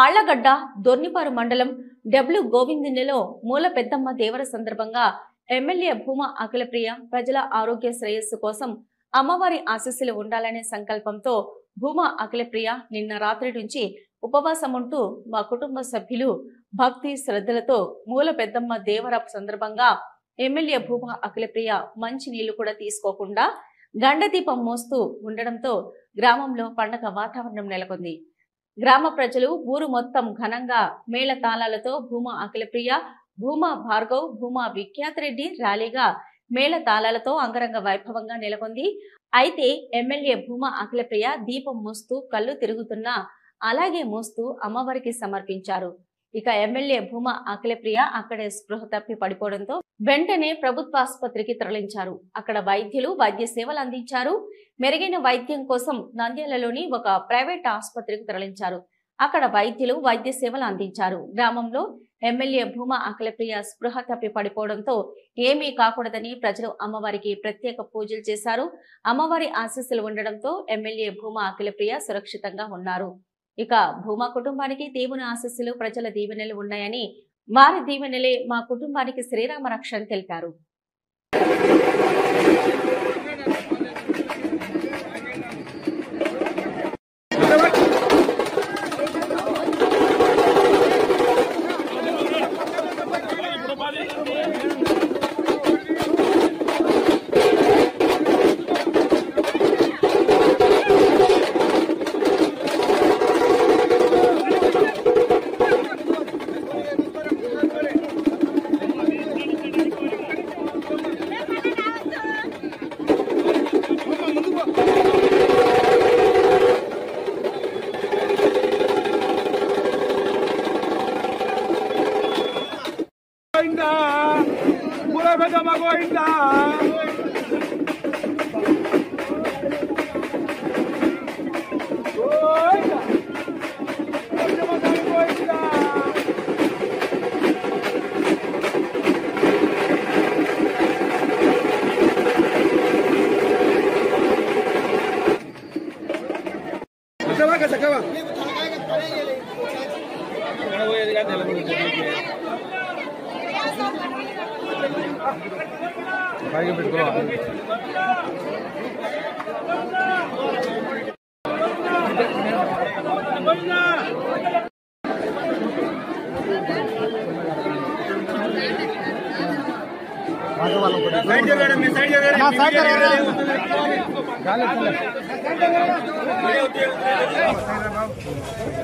ఆళ్లగడ్డ దొర్నిపారు మండలం డబ్ల్యూ గోవిందిన్నెలో మూల పెద్దమ్మ దేవర సందర్భంగా ఎమ్మెల్యే భూమా అఖిలప్రియ ప్రజల ఆరోగ్య శ్రేయస్సు కోసం అమ్మవారి ఆశీస్సులు ఉండాలనే సంకల్పంతో భూమా అఖిలప్రియ నిన్న రాత్రి నుంచి ఉపవాసముంటూ మా కుటుంబ సభ్యులు భక్తి శ్రద్ధలతో మూల పెద్దమ్మ దేవర సందర్భంగా ఎమ్మెల్యే భూమా అఖిలప్రియ మంచి నీళ్లు కూడా తీసుకోకుండా గండదీపం మోస్తూ ఉండడంతో గ్రామంలో పండగ వాతావరణం నెలకొంది. గ్రామ ప్రజలు ఊరు మొత్తం ఘనంగా మేళ తాళాలతో భూమా అఖిలప్రియ, భూమా భార్గవ్, భూమా విఖ్యాత్ రెడ్డి ర్యాలీగా మేళ తాళాలతో అంగరంగ వైభవంగా నెలకొంది. అయితే ఎమ్మెల్యే భూమా అఖిలప్రియ దీపం మోస్తూ కళ్ళు తిరుగుతున్నా అలాగే మోస్తూ అమ్మవారికి సమర్పించారు. ఇక ఎమ్మెల్యే భూమా అఖిలప్రియ అక్కడే స్పృహ తప్పి పడిపోవడంతో వెంటనే ప్రభుత్వ ఆసుపత్రికి తరలించారు. అక్కడ వైద్యులు వైద్య సేవలు అందించారు. మెరుగైన వైద్యం కోసం నంద్యాలలోని ఒక ప్రైవేట్ ఆసుపత్రికి తరలించారు. అక్కడ వైద్యులు వైద్య సేవలు అందించారు. గ్రామంలో ఎమ్మెల్యే భూమా అఖిలప్రియ స్పృహ తప్పి పడిపోవడంతో ఏమీ కాకూడదని ప్రజలు అమ్మవారికి ప్రత్యేక పూజలు చేశారు. అమ్మవారి ఆశీస్సులు ఉండడంతో ఎమ్మెల్యే భూమా అఖిలప్రియ సురక్షితంగా ఉన్నారు. ఇక భూమా కుటుంబానికి దేవుని ఆశీస్సులు ప్రజల దీవెనలు ఉన్నాయని, వారి దీవెనలే మా కుటుంబానికి శ్రీరామ రక్ష అని తెలిపారు. साइड